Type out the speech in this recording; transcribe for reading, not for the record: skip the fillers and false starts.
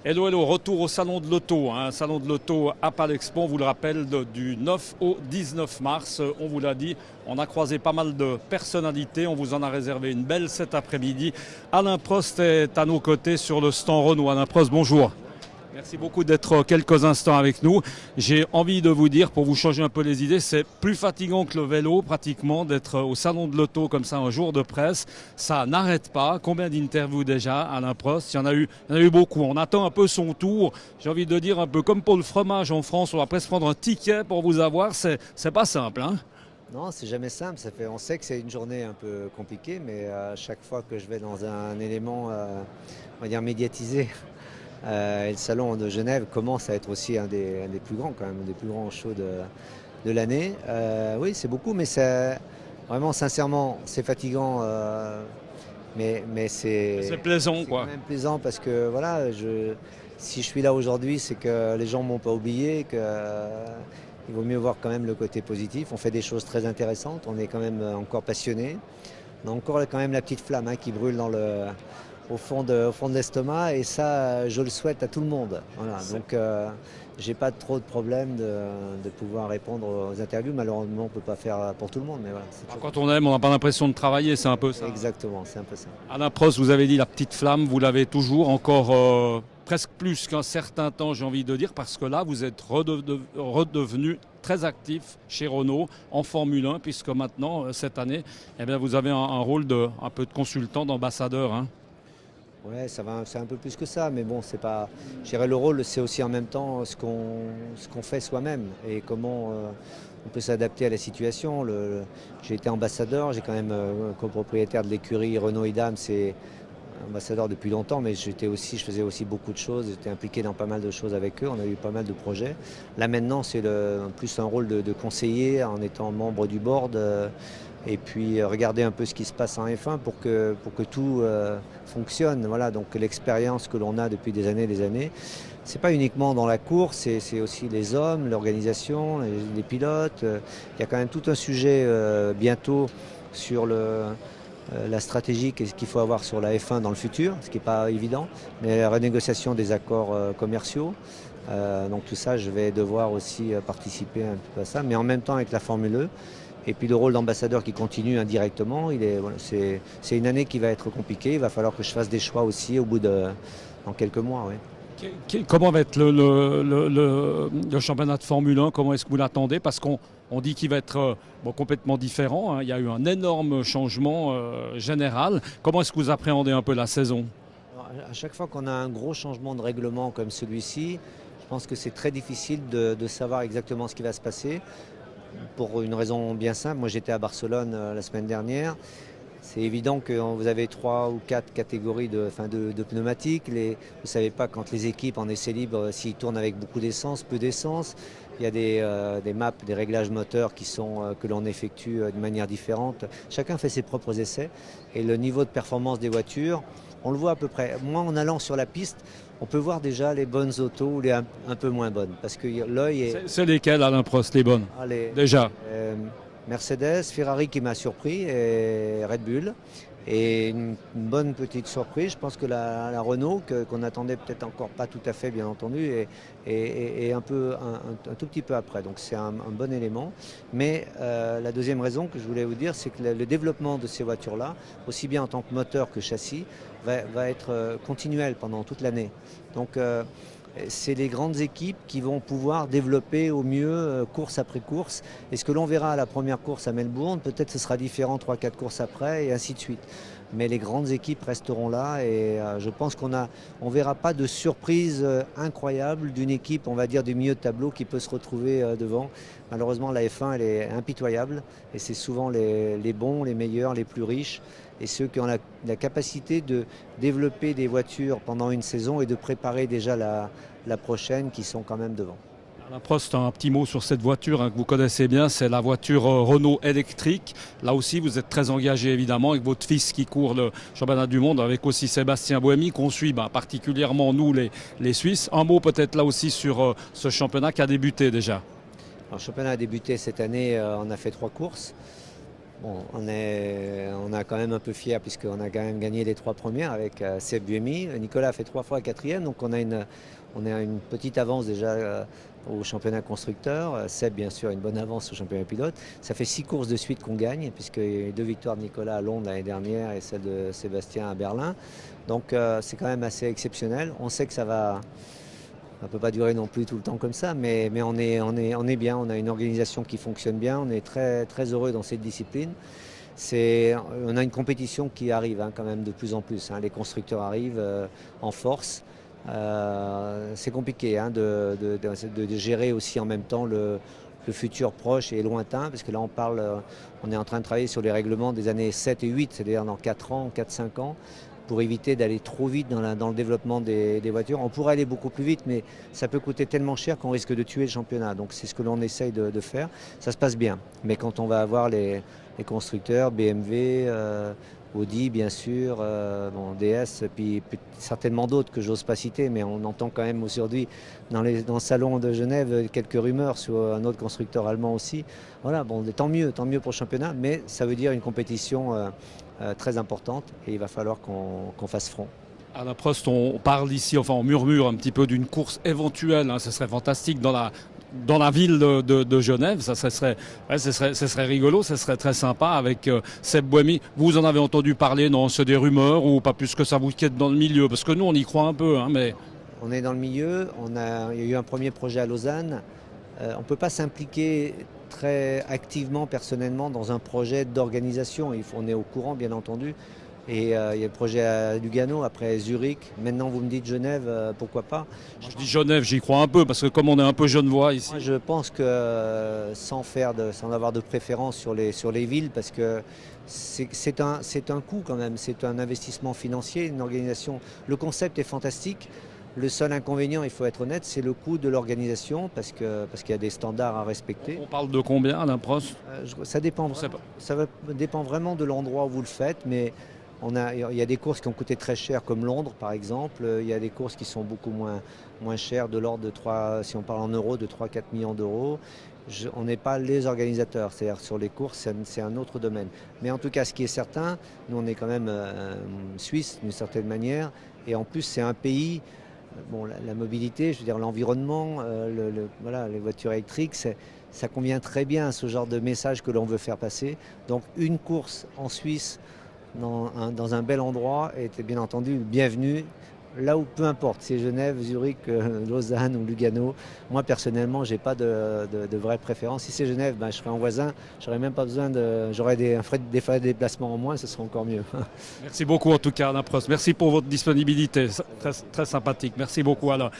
Hello, hello, retour au Salon de l'Auto. Salon de l'Auto à Palexpo, on vous le rappelle, du 9 au 19 mars. On vous l'a dit, on a croisé pas mal de personnalités. On vous en a réservé une belle cet après-midi. Alain Prost est à nos côtés sur le stand Renault. Alain Prost, bonjour. Merci beaucoup d'être quelques instants avec nous. J'ai envie de vous dire, pour vous changer un peu les idées, c'est plus fatigant que le vélo pratiquement d'être au salon de l'auto comme ça un jour de presse. Ça n'arrête pas. Combien d'interviews déjà, Alain Prost? Il y en a eu beaucoup. On attend un peu son tour. J'ai envie de dire un peu comme pour le fromage en France, on va presque prendre un ticket pour vous avoir. C'est pas simple, hein? Non, c'est jamais simple. On sait que c'est une journée un peu compliquée, mais à chaque fois que je vais dans un élément, on va dire médiatisé, et le salon de Genève commence à être aussi un des plus grands, quand même, un des plus grands shows de l'année. Oui, c'est beaucoup, mais vraiment, sincèrement, c'est fatigant, mais C'est plaisant, c'est quand quoi. même plaisant parce que voilà, si je suis là aujourd'hui, c'est que les gens ne m'ont pas oublié, que il vaut mieux voir quand même le côté positif. On fait des choses très intéressantes, on est quand même encore passionné. On a encore quand même la petite flamme qui brûle au fond de l'estomac et ça, je le souhaite à tout le monde. Voilà. Donc, j'ai pas trop de problème de pouvoir répondre aux interviews. Malheureusement, on peut pas faire pour tout le monde, mais voilà. Quand on aime, on n'a pas l'impression de travailler, c'est un peu ça. Exactement, c'est un peu ça. Alain Prost, vous avez dit la petite flamme, vous l'avez toujours, encore presque plus qu'un certain temps, j'ai envie de dire, parce que là, vous êtes redevenu très actif chez Renault en Formule 1, puisque maintenant, cette année, eh bien, vous avez un rôle un peu de consultant, d'ambassadeur, hein. Ouais, c'est un peu plus que ça, mais bon, c'est pas. Je dirais le rôle, c'est aussi en même temps ce qu'on fait soi-même et comment on peut s'adapter à la situation. J'ai été ambassadeur, j'ai quand même copropriétaire de l'écurie Renault Idam, c'est ambassadeur depuis longtemps, mais je faisais aussi beaucoup de choses, j'étais impliqué dans pas mal de choses avec eux, on a eu pas mal de projets. Là maintenant, c'est plus un rôle de conseiller en étant membre du board. Et puis regarder un peu ce qui se passe en F1 pour que tout fonctionne. Voilà, donc l'expérience que l'on a depuis des années, c'est pas uniquement dans la course, c'est aussi les hommes, l'organisation, les pilotes. Il y a quand même tout un sujet bientôt sur la stratégie qu'il faut avoir sur la F1 dans le futur, ce qui n'est pas évident, mais la renégociation des accords commerciaux. Donc tout ça, je vais devoir aussi participer un peu à ça, mais en même temps avec la Formule E. Et puis le rôle d'ambassadeur qui continue indirectement, voilà, c'est une année qui va être compliquée. Il va falloir que je fasse des choix aussi dans quelques mois. Oui. Comment va être le championnat de Formule 1? Comment est-ce que vous l'attendez? Parce qu'on dit qu'il va être complètement différent, hein. Il y a eu un énorme changement général. Comment est-ce que vous appréhendez un peu la saison? Alors, à chaque fois qu'on a un gros changement de règlement comme celui-ci, je pense que c'est très difficile de savoir exactement ce qui va se passer. Pour une raison bien simple, moi j'étais à Barcelone la semaine dernière. C'est évident que vous avez 3 ou 4 catégories de pneumatiques. Vous ne savez pas quand les équipes en essai libre, s'ils tournent avec beaucoup d'essence, peu d'essence. Il y a des maps, des réglages moteurs que l'on effectue de manière différente. Chacun fait ses propres essais. Et le niveau de performance des voitures, on le voit à peu près. Moi, en allant sur la piste, on peut voir déjà les bonnes autos ou les un peu moins bonnes. Parce que l'œil est... C'est lesquelles, Alain Prost, les bonnes? Déjà. Mercedes, Ferrari qui m'a surpris et Red Bull. Et une bonne petite surprise, je pense que la Renault, qu'on attendait peut-être encore pas tout à fait bien entendu, est un tout petit peu après. Donc c'est un bon élément. Mais la deuxième raison que je voulais vous dire, c'est que le développement de ces voitures-là, aussi bien en tant que moteur que châssis, va être continuel pendant toute l'année. Donc c'est les grandes équipes qui vont pouvoir développer au mieux course après course. Et ce que l'on verra à la première course à Melbourne, peut-être ce sera différent 3-4 courses après et ainsi de suite. Mais les grandes équipes resteront là et je pense qu'on ne verra pas de surprise incroyable d'une équipe, on va dire, du milieu de tableau qui peut se retrouver devant. Malheureusement, la F1, elle est impitoyable et c'est souvent les bons, les meilleurs, les plus riches et ceux qui ont la capacité de développer des voitures pendant une saison et de préparer déjà la prochaine qui sont quand même devant. Alain Prost, un petit mot sur cette voiture que vous connaissez bien, c'est la voiture Renault électrique. Là aussi, vous êtes très engagé évidemment avec votre fils qui court le championnat du monde, avec aussi Sébastien Buemi qu'on suit particulièrement nous les Suisses. Un mot peut-être là aussi sur ce championnat qui a débuté déjà. Alors, le championnat a débuté cette année, on a fait 3 courses. Bon, on a quand même un peu fiers puisqu'on a quand même gagné les 3 premières avec Seb Buemi. Nicolas a fait 3 fois 4e, donc on a une petite avance déjà au championnat constructeur. Seb, bien sûr, une bonne avance au championnat pilote. Ça fait 6 courses de suite qu'on gagne, puisque il y a eu 2 victoires de Nicolas à Londres l'année dernière et celle de Sébastien à Berlin. Donc c'est quand même assez exceptionnel. On sait que ça ne peut pas durer non plus tout le temps comme ça, mais on est bien, on a une organisation qui fonctionne bien, on est très, très heureux dans cette discipline. On a une compétition qui arrive quand même de plus en plus. Les constructeurs arrivent en force. C'est compliqué de gérer aussi en même temps le futur proche et lointain, parce que là on est en train de travailler sur les règlements des années 7 et 8, c'est-à-dire dans 4 ans, 4-5 ans, pour éviter d'aller trop vite dans le développement des voitures. On pourrait aller beaucoup plus vite, mais ça peut coûter tellement cher qu'on risque de tuer le championnat. Donc c'est ce que l'on essaye de faire. Ça se passe bien. Mais quand on va avoir les constructeurs, BMW, Audi bien sûr, DS, puis certainement d'autres que j'ose pas citer, mais on entend quand même aujourd'hui dans le salon de Genève quelques rumeurs sur un autre constructeur allemand aussi. Voilà, bon, tant mieux pour le championnat, mais ça veut dire une compétition très importante et il va falloir qu'on fasse front. Alain Prost, on parle ici, enfin on murmure un petit peu d'une course éventuelle, ce serait fantastique dans la ville de Genève, ce serait rigolo, ce serait très sympa avec Seb Buemi. Vous en avez entendu parler, non? C'est des rumeurs ou pas plus que ça, vous qui êtes dans le milieu? Parce que nous on y croit un peu, mais... On est dans le milieu, il y a eu un premier projet à Lausanne. On ne peut pas s'impliquer très activement, personnellement, dans un projet d'organisation. On est au courant, bien entendu. Et il y a le projet à Lugano, après Zurich. Maintenant, vous me dites Genève, pourquoi pas? Je dis Genève, j'y crois un peu, parce que comme on est un peu genevois ici... Moi, je pense que sans avoir de préférence sur les villes, parce que c'est un coût quand même, c'est un investissement financier, une organisation. Le concept est fantastique. Le seul inconvénient, il faut être honnête, c'est le coût de l'organisation parce qu'il y a des standards à respecter. On parle de combien, Alain Prost? Ça dépend dépend vraiment de l'endroit où vous le faites, mais il y a des courses qui ont coûté très cher, comme Londres par exemple. Il y a des courses qui sont beaucoup moins chères, de l'ordre de 3, si on parle en euros, de 3-4 millions d'euros. On n'est pas les organisateurs, c'est-à-dire sur les courses, c'est un autre domaine. Mais en tout cas, ce qui est certain, nous on est quand même Suisse d'une certaine manière, et en plus c'est un pays... Bon, la mobilité, je veux dire l'environnement, voilà, les voitures électriques, ça convient très bien à ce genre de message que l'on veut faire passer. Donc une course en Suisse dans un bel endroit est bien entendu bienvenue. Là où peu importe, c'est Genève, Zurich, Lausanne ou Lugano. Moi personnellement, j'ai pas de vraie préférence. Si c'est Genève, je serai en voisin, j'aurais même pas besoin j'aurais des frais de déplacement en moins, ce serait encore mieux. Merci beaucoup en tout cas Alain Prost. Merci pour votre disponibilité, très, très sympathique. Merci beaucoup Alain.